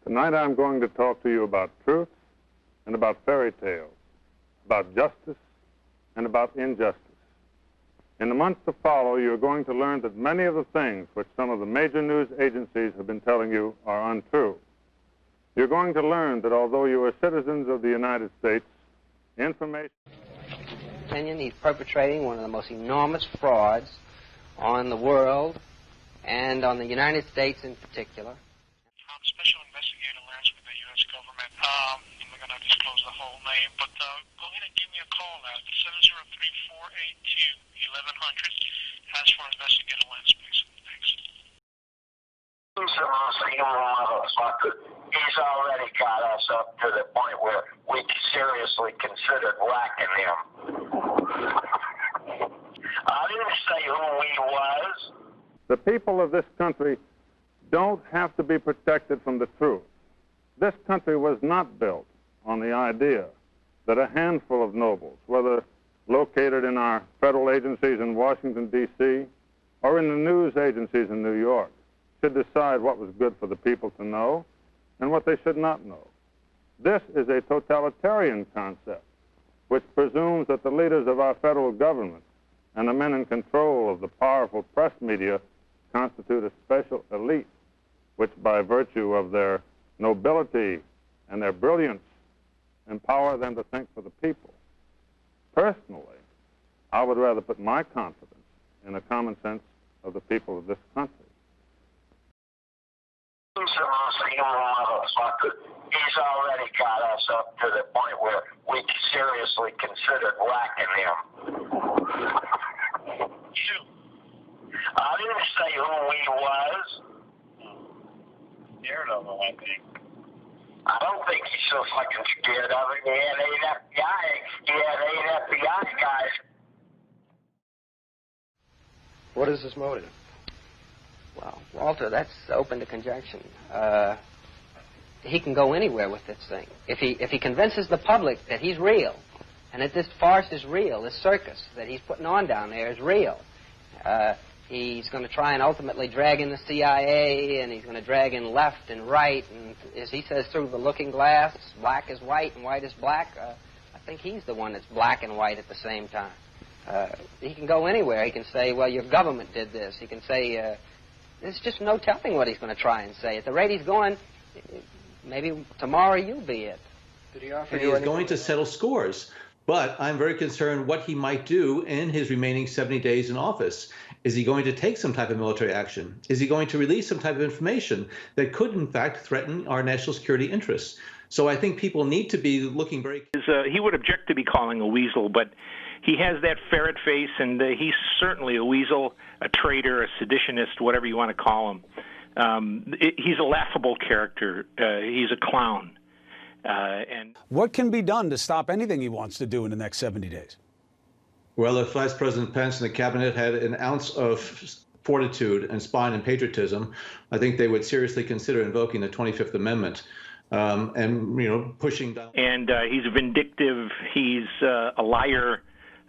Tonight I'm going to talk to you about truth and about fairy tales, about justice and about injustice. In the months to follow, you're going to learn that many of the things which some of the major news agencies have been telling you are untrue. You're going to learn that although you are citizens of the United States, information... He's perpetrating one of the most enormous frauds on the world and on the United States in particular. Special Investigator Lance with the U.S. government. I'm not going to disclose the whole name, but go ahead and give me a call at 703-482-1100. Ask for Investigator Lance, please. Thanks. He's a motherfucker. He's already got us up to the point where we seriously considered whacking him. I didn't say who he was. The people of this country don't have to be protected from the truth. This country was not built on the idea that a handful of nobles, whether located in our federal agencies in Washington, D.C., or in the news agencies in New York, should decide what was good for the people to know and what they should not know. This is a totalitarian concept which presumes that the leaders of our federal government and the men in control of the powerful press media constitute a special elite which, by virtue of their nobility and their brilliance, empower them to think for the people. Personally, I would rather put my confidence in the common sense of the people of this country. He's a motherfucker. He's already got us up to the point where we seriously considered whacking him. You. I didn't say who he was. Scared of him, I think. I don't think he's so fucking scared of him. He had 8 FBI guys. What is his motive? Well, Walter, that's open to conjecture. He can go anywhere with this thing. If he convinces the public that he's real, and that this farce is real, this circus that he's putting on down there is real, he's going to try and ultimately drag in the CIA, and he's going to drag in left and right, and as he says, through the looking glass, black is white and white is black. I think he's the one that's black and white at the same time. He can go anywhere. He can say, well, your government did this. He can say, there's just no telling what he's going to try and say. At the rate he's going, maybe tomorrow you'll be it. Did he offer you? He's going to settle scores. But I'm very concerned what he might do in his remaining 70 days in office. Is he going to take some type of military action? Is he going to release some type of information that could, in fact, threaten our national security interests? So I think people need to be looking very... He would object to be calling a weasel, but he has that ferret face, and he's certainly a weasel, a traitor, a seditionist, whatever you want to call him. He's a laughable character. He's a clown. And what can be done to stop anything he wants to do in the next 70 days? Well, if Vice President Pence and the cabinet had an ounce of fortitude and spine and patriotism, I think they would seriously consider invoking the 25th Amendment and, pushing down. And he's vindictive. He's a liar.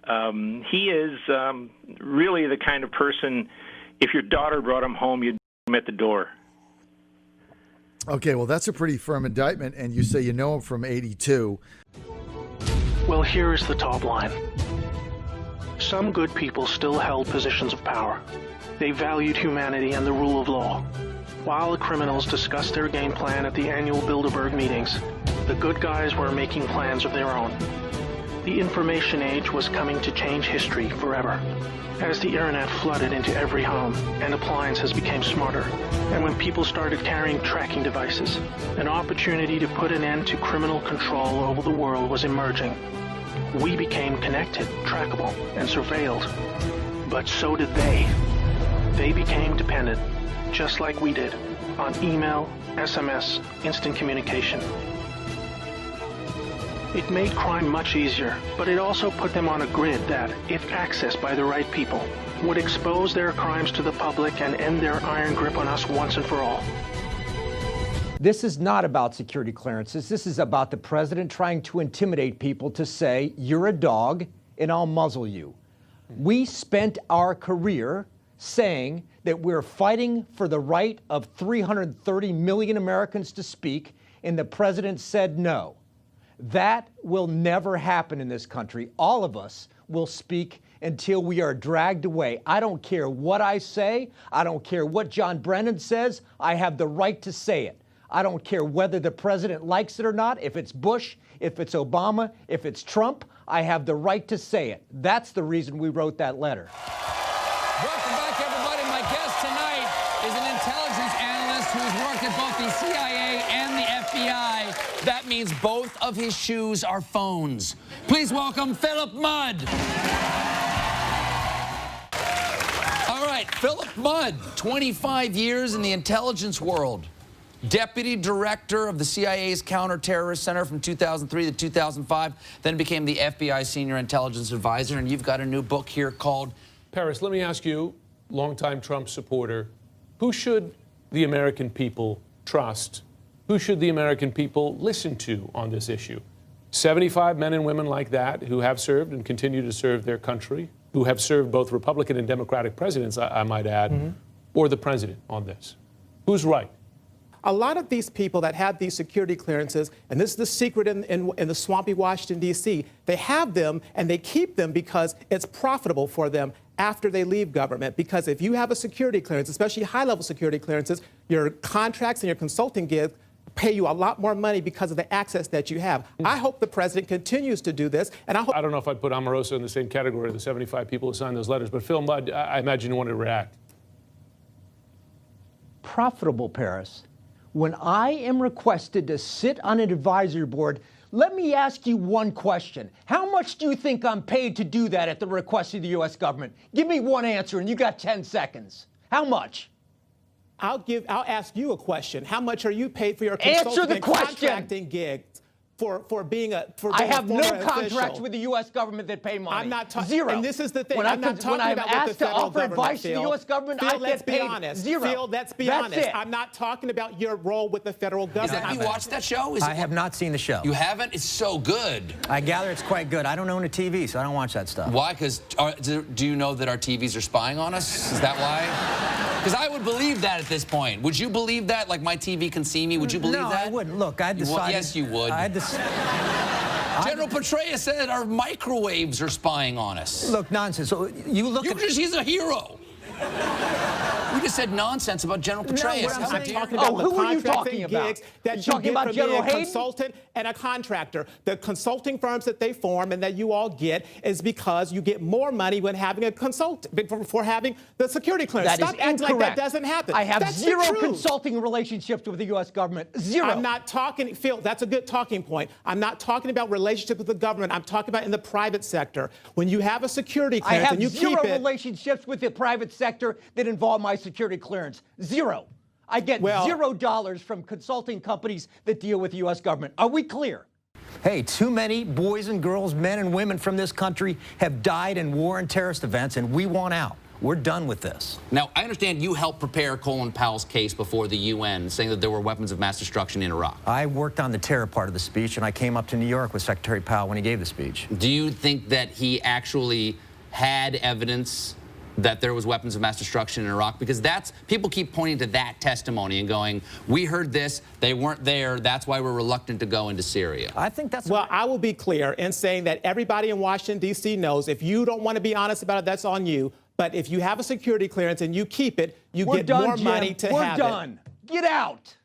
He is really the kind of person, if your daughter brought him home, you'd him at the door. Okay, well, that's a pretty firm indictment, and you say you know him from '82. Well, here is the top line. Some good people still held positions of power. They valued humanity and the rule of law. While the criminals discussed their game plan at the annual Bilderberg meetings, the good guys were making plans of their own. The information age was coming to change history forever. As the internet flooded into every home and appliances became smarter, and when people started carrying tracking devices, an opportunity to put an end to criminal control over the world was emerging. We became connected, trackable, and surveilled. But so did they. They became dependent, just like we did, on email, SMS, instant communication. It made crime much easier, but it also put them on a grid that, if accessed by the right people, would expose their crimes to the public and end their iron grip on us once and for all. This is not about security clearances. This is about the president trying to intimidate people to say, you're a dog and I'll muzzle you. We spent our career saying that we're fighting for the right of 330 million Americans to speak, and the president said no. That will never happen in this country. All of us will speak until we are dragged away. I don't care what I say. I don't care what John Brennan says. I have the right to say it. I don't care whether the president likes it or not. If it's Bush, if it's Obama, if it's Trump, I have the right to say it. That's the reason we wrote that letter. Welcome back, everybody. My guest tonight is an intelligence analyst who's worked at both the CIA and the FBI. That means both of his shoes are phones. Please welcome Philip Mudd. All right, Philip Mudd, 25 years in the intelligence world. Deputy Director of the CIA's Counterterrorist Center from 2003 to 2005, then became the FBI Senior Intelligence Advisor, and you've got a new book here called... Paris, let me ask you, longtime Trump supporter, who should the American people trust? Who should the American people listen to on this issue? 75 men and women like that who have served and continue to serve their country, who have served both Republican and Democratic presidents, I might add, or the president on this? Who's right? A lot of these people that have these security clearances, and this is the secret in the swampy Washington, D.C., they have them and they keep them because it's profitable for them after they leave government. Because if you have a security clearance, especially high-level security clearances, your contracts and your consulting gigs pay you a lot more money because of the access that you have. I hope the president continues to do this, and I don't know if I'd put Omarosa in the same category of the 75 people who signed those letters, but Phil Mudd, I imagine you want to react. Profitable, Paris. When I am requested to sit on an advisory board, let me ask you one question. How much do you think I'm paid to do that at the request of the U.S. government? Give me one answer, and you got 10 seconds. How much? I'll ask you a question. How much are you paid for your consulting and contracting gigs? I have no contracts with the U.S. government that pay money. I'm not talking. Zero. And this is the thing. When I'm not talking about asked to offer government, advice to the U.S. government, Phil, I let's get be paid honest. zero. Phil, let's be honest. I'm not talking about your role with the federal government. Have you watched that show? I have not seen the show. You haven't? It's so good. I gather it's quite good. I don't own a TV, so I don't watch that stuff. Why? Because do you know that our TVs are spying on us? Is that why? Because I would believe that at this point. Would you believe that? Like my TV can see me? Would you believe that? No, I wouldn't. Look, I decided... Yes, you would. General Petraeus said our microwaves are spying on us. Look, nonsense. So He's a hero. We just said nonsense about General Petraeus. No, I'm talking about who are you talking about? Gigs that you talking about General a consultant and a contractor. The consulting firms that they form and that you all get is because you get more money when having a consultant for having the security clearance. Stop acting like that doesn't happen. I have zero consulting relationships with the U.S. government. Zero. I'm not talking, Phil, that's a good talking point. I'm not talking about relationships with the government. I'm talking about in the private sector. When you have a security clearance and you keep it. I have zero relationships with the private sector that involve my security clearance. Zero. I get $0 from consulting companies that deal with the U.S. government. Are we clear? Hey, too many boys and girls, men and women from this country have died in war and terrorist events, and we want out. We're done with this. Now, I understand you helped prepare Colin Powell's case before the UN, saying that there were weapons of mass destruction in Iraq. I worked on the terror part of the speech, and I came up to New York with Secretary Powell when he gave the speech. Do you think that he actually had evidence that there was weapons of mass destruction in Iraq? Because people keep pointing to that testimony and going, we heard this, they weren't there, that's why we're reluctant to go into Syria. I think that's... Well, I will be clear in saying that everybody in Washington, D.C. knows if you don't want to be honest about it, that's on you. But if you have a security clearance and you keep it, you get more money to have it. We're done. Get out.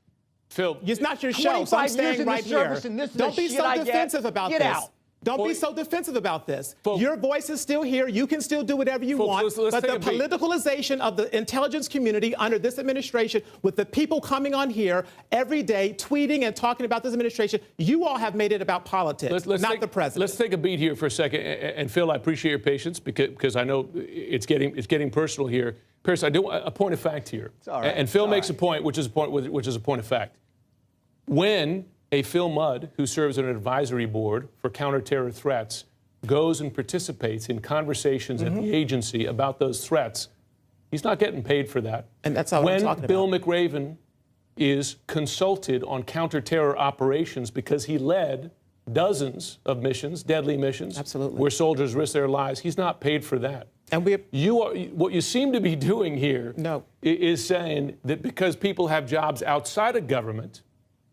Phil, it's not your show, so I'm staying right here. Don't be so defensive about this. Get out. Don't be so defensive about this. Your voice is still here. You can still do whatever you want. But the politicalization of the intelligence community under this administration, with the people coming on here every day, tweeting and talking about this administration, you all have made it about politics, not the president. Let's take a beat here for a second. And Phil, I appreciate your patience because I know it's getting personal here. Pierce, I do a point of fact here. It's all right. And Phil makes a point, which is a point of fact. When a Phil Mudd, who serves on an advisory board for counterterror threats, goes and participates in conversations at the agency about those threats, he's not getting paid for that. And that's how I'm talking about. When Bill McRaven is consulted on counterterror operations because he led dozens of missions, deadly missions, absolutely, where soldiers risk their lives. He's not paid for that. And what you seem to be doing here is saying that because people have jobs outside of government,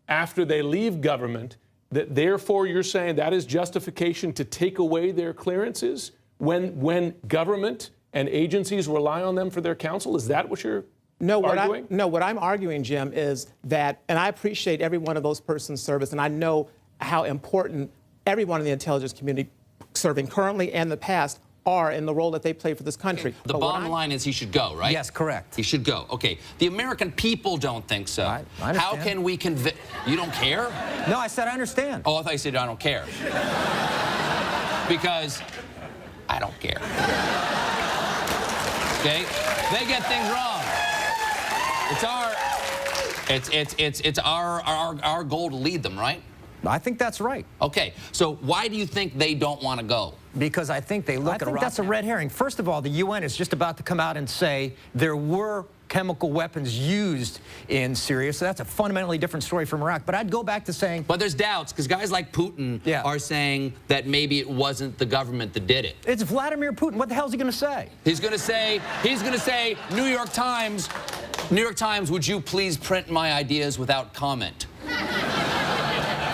after they leave government, that therefore you're saying that is justification to take away their clearances when government and agencies rely on them for their counsel? Is that what you're arguing? What I'm arguing, Jim, is that, and I appreciate every one of those persons' service, and I know how important everyone in the intelligence community, serving currently and in the past, are in the role that they play for this country. The bottom line is he should go, right? Yes, correct. He should go. Okay. The American people don't think so. I understand. How can we convince... You don't care? No, I said I understand. Oh, I thought you said I don't care. Because I don't care. Okay? They get things wrong. It's our goal to lead them, right? I think that's right. Okay, so why do you think they don't want to go? Because I think they look at Iraq. I think that's a red herring. First of all, the UN is just about to come out and say there were chemical weapons used in Syria, so that's a fundamentally different story from Iraq. But I'd go back to saying... But there's doubts, because guys like Putin are saying that maybe it wasn't the government that did it. It's Vladimir Putin. What the hell is he going to say? He's going to say, New York Times, would you please print my ideas without comment?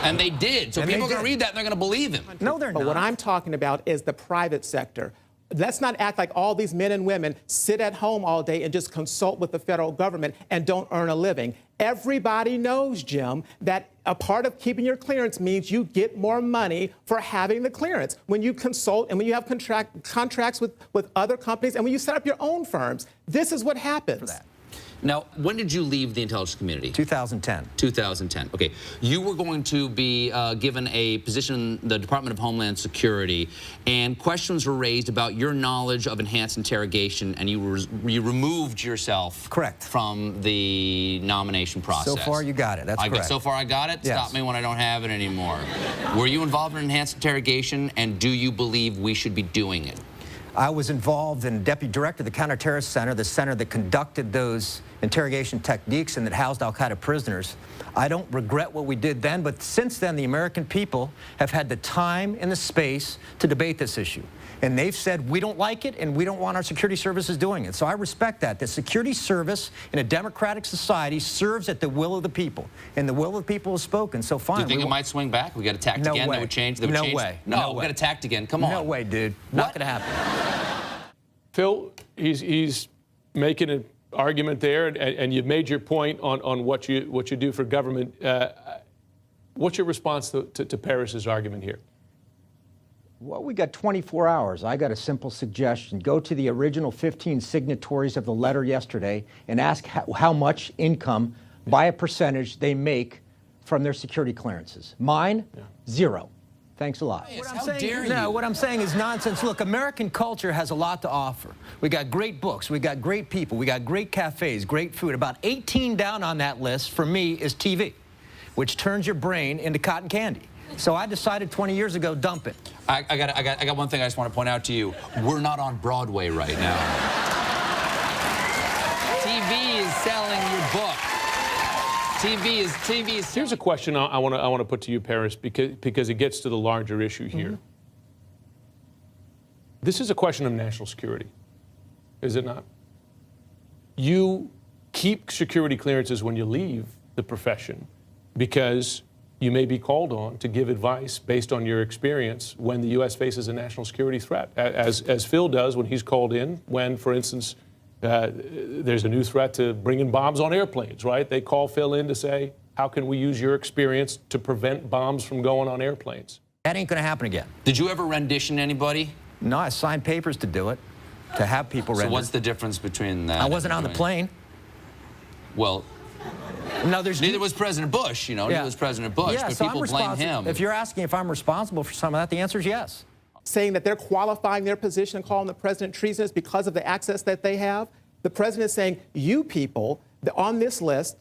And they did. So people are going to read that and they're going to believe him. No, they're not. But what I'm talking about is the private sector. Let's not act like all these men and women sit at home all day and just consult with the federal government and don't earn a living. Everybody knows, Jim, that a part of keeping your clearance means you get more money for having the clearance. When you consult and when you have contracts with other companies and when you set up your own firms, this is what happens. For that. Now, when did you leave the intelligence community? 2010. 2010. Okay. You were going to be given a position in the Department of Homeland Security, and questions were raised about your knowledge of enhanced interrogation, and you removed yourself from the nomination process. So far, you got it. That's correct. So far, I got it? Yes. Stop me when I don't have it anymore. Were you involved in enhanced interrogation, and do you believe we should be doing it? I was involved in Deputy Director of the Counterterrorist Center, the center that conducted those interrogation techniques and that housed al-Qaeda prisoners. I don't regret what we did then, but since then, the American people have had the time and the space to debate this issue. And they've said, we don't like it, and we don't want our security services doing it. So I respect that. The security service in a democratic society serves at the will of the people. And the will of the people is spoken, so fine. Do you think it might swing back? We got attacked again? Way. That would change? No way. No, we got attacked again. Come on. No way, dude. Not going to happen. Phil, he's making an argument there, and you've made your point on what you do for government. What's your response to Paris's argument here? Well, we got 24 hours. I got a simple suggestion. Go to the original 15 signatories of the letter yesterday and ask how much income by a percentage they make from their security clearances. Mine, zero. Thanks a lot. What I'm saying is nonsense. Look, American culture has a lot to offer. We got great books, we got great people, we got great cafes, great food. About 18 down on that list for me is TV, which turns your brain into cotton candy. So I decided 20 years ago, dump it. I got one thing I just want to point out to you. We're not on Broadway right now. TV is selling your book. TV is. Here's a question I want to put to you, Paris, because it gets to the larger issue here. Mm-hmm. This is a question of national security, is it not? You keep security clearances when you leave the profession because you may be called on to give advice based on your experience when the U.S. faces a national security threat, as Phil does when he's called in when, for instance, there's a new threat to bringing bombs on airplanes, right? They call Phil in to say, how can we use your experience to prevent bombs from going on airplanes? That ain't going to happen again. Did you ever rendition anybody? No, I signed papers to do it, to have people rendition. So what's the difference between that? I wasn't on the plane. Well, no, neither was President Bush, you know, neither was President Bush, but so people blame him. If you're asking if I'm responsible for some of that, the answer is yes. Saying that they're qualifying their position and calling the president treasonous because of the access that they have. The president is saying, you people on this list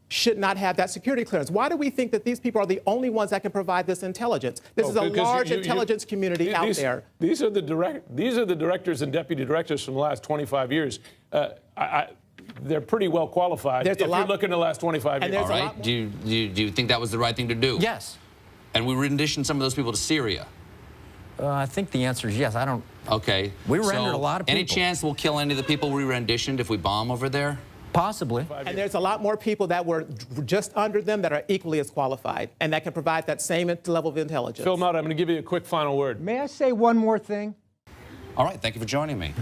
should not have that security clearance. Why do we think that these people are the only ones that can provide this intelligence? This is a large intelligence community out there. These are the directors and deputy directors from the last 25 years. They're pretty well qualified if you look in the last 25 years. All right. Do you think that was the right thing to do? Yes. And we renditioned some of those people to Syria. I think the answer is yes. I don't. Okay. We rendered a lot of people. Any chance we'll kill any of the people we renditioned if we bomb over there? Possibly. And there's a lot more people that were just under them that are equally as qualified and that can provide that same level of intelligence. Phil Mudd, I'm going to give you a quick final word. May I say one more thing? All right, thank you for joining me.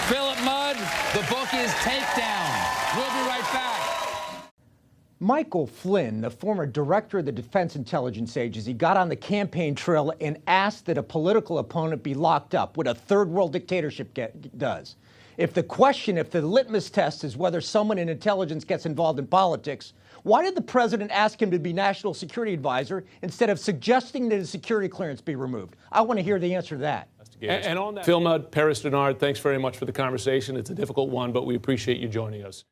Philip Mudd, the book is Takedown. We'll be right back. Michael Flynn, the former director of the Defense Intelligence Agency, got on the campaign trail and asked that a political opponent be locked up, what a third world dictatorship does. If the litmus test is whether someone in intelligence gets involved in politics, why did the president ask him to be national security advisor instead of suggesting that his security clearance be removed? I want to hear the answer to that. And on that, Phil Mudd, Paris Denard, thanks very much for the conversation. It's a difficult one, but we appreciate you joining us.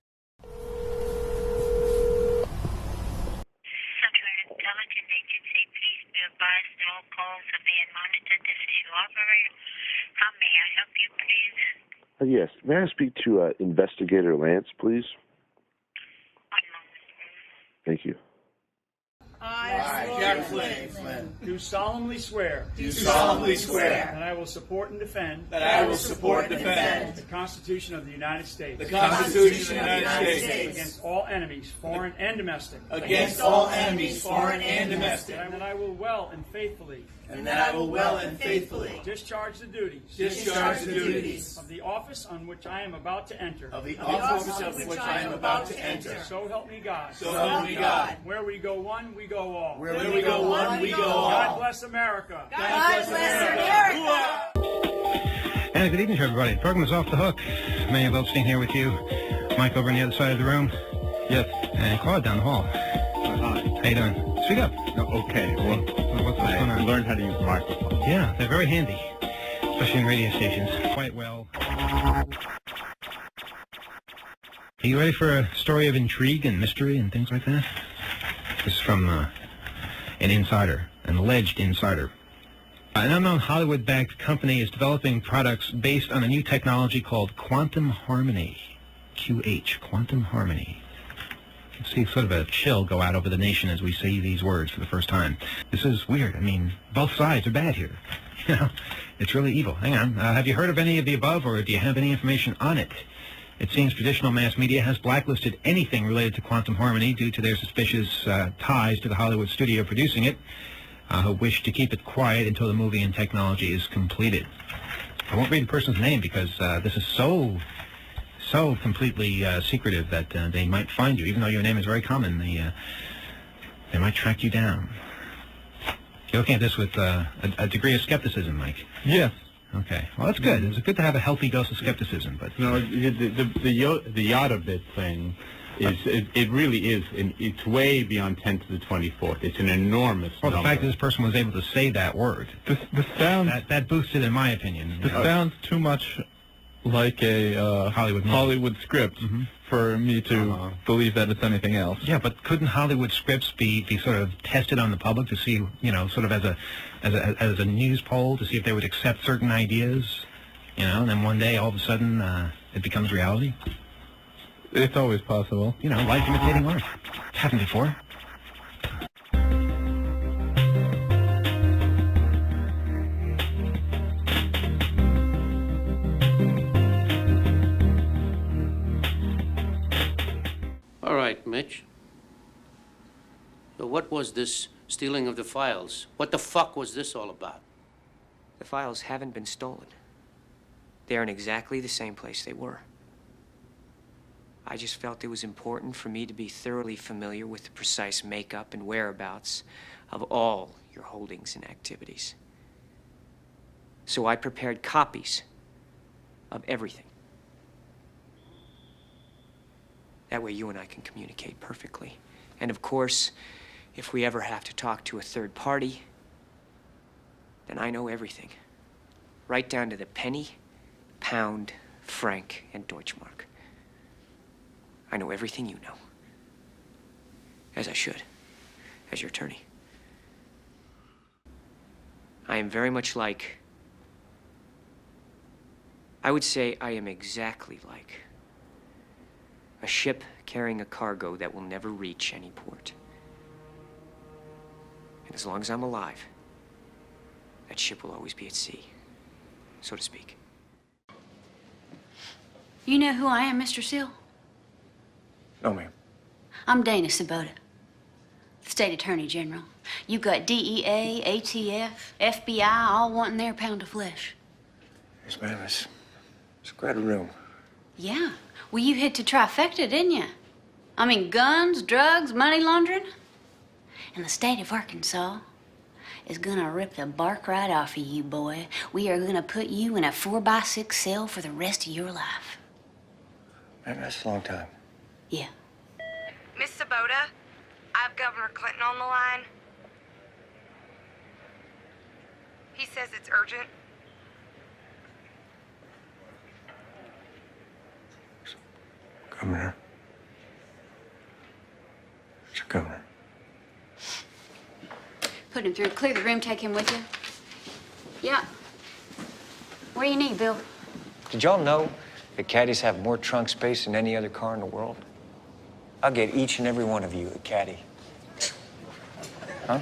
How may I help you, please? Yes. May I speak to Investigator Lance, please? One moment. Thank you. I, Jack Flynn, do solemnly swear. That I will support and defend. The Constitution of the United States. The Constitution of the United States. Against all enemies, foreign and domestic. And that I will well and faithfully. Discharge the duties. Of the office on which I am about to enter. So help me God. Where we go one, we go all. God bless America. And good evening to everybody. The program is Off the Hook. Mayor Goldstein here with you. Mike over on the other side of the room. Yes. And Claude down the hall. Hi. How you doing? Speak up. No, okay. Well, what's going on? I learned how to use microphones. Yeah, they're very handy, especially in radio stations. Quite well. Are you ready for a story of intrigue and mystery and things like that? This is from an insider, an alleged insider. An unknown Hollywood-backed company is developing products based on a new technology called quantum harmony. QH, quantum harmony. You can see sort of a chill go out over the nation as we say these words for the first time. This is weird. I mean, both sides are bad here. You know, it's really evil. Hang on. Have you heard of any of the above, or do you have any information on it? It seems traditional mass media has blacklisted anything related to quantum harmony due to their suspicious ties to the Hollywood studio producing it, who wish to keep it quiet until the movie and technology is completed. I won't read the person's name because this is so completely secretive that they might find you. Even though your name is very common, they might track you down. You're looking at this with a degree of skepticism, Mike. Yes. Okay. Well, that's good. It's good to have a healthy dose of skepticism, but no, the Yoda bit thing is it really is. It's way beyond 10 to the 24th. It's an enormous well, number. The fact that this person was able to say that word, this sounds that boosts it, in my opinion. This sounds too much like a Hollywood script for me to believe that it's anything else. Yeah, but couldn't Hollywood scripts be sort of tested on the public to see, you know, sort of as a news poll to see if they would accept certain ideas, you know, and then one day all of a sudden it becomes reality? It's always possible. You know, life imitating art. It's happened before. All right, Mitch. So what was this stealing of the files? What the fuck was this all about? The files haven't been stolen. They are in exactly the same place they were. I just felt it was important for me to be thoroughly familiar with the precise makeup and whereabouts of all your holdings and activities. So I prepared copies of everything. That way you and I can communicate perfectly. And of course, if we ever have to talk to a third party, then I know everything. Right down to the penny, pound, franc, and Deutschmark. I know everything you know. As I should, as your attorney. I am very much like... I would say I am exactly like a ship carrying a cargo that will never reach any port. And as long as I'm alive, that ship will always be at sea, so to speak. You know who I am, Mr. Seal? No, ma'am. I'm Dana Sabota, State Attorney General. You got DEA, ATF, FBI, all wanting their pound of flesh. Yes, ma'am. It's quite a room. Yeah. Well, you hit the trifecta, didn't you? I mean, guns, drugs, money laundering. And the state of Arkansas is gonna rip the bark right off of you, boy. We are gonna put you in a 4x6 cell for the rest of your life. Man, that's a long time. Yeah. Miss Sabota, I have Governor Clinton on the line. He says it's urgent. Governor. Mr. Governor. Put him through. Clear the room. Take him with you. Yeah. What do you need, Bill? Did y'all know that caddies have more trunk space than any other car in the world? I'll get each and every one of you a caddy. Huh?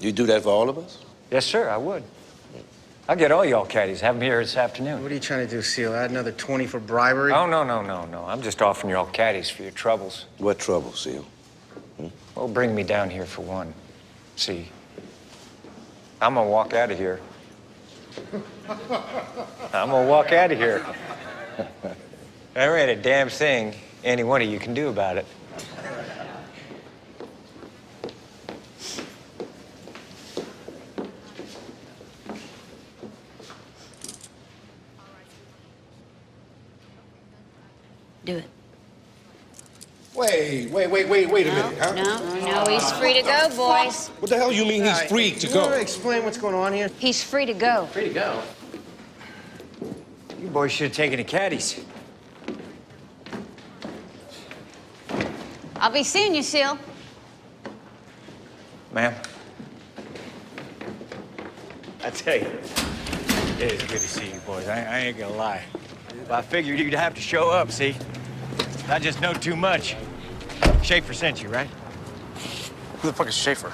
You do that for all of us? Yes, sir, I would. I'll get all y'all caddies. Have them here this afternoon. What are you trying to do, Seal? Add another 20 for bribery? Oh, no. I'm just offering y'all caddies for your troubles. What trouble, Seal? Well, bring me down here for one. See, I'm gonna walk out of here. I'm gonna walk out of here. There ain't a damn thing any one of you can do about it. Do it. Wait a minute, huh? No, he's free to go, boys. What the hell you mean he's free to You want go? to explain what's going on here? He's free to go. Free to go? You boys should have taken the caddies. I'll be seeing you, Seal. Ma'am. I tell you, it is good to see you boys. I ain't gonna lie. But I figured you'd have to show up, see? I just know too much. Schaefer sent you, right? Who the fuck is Schaefer?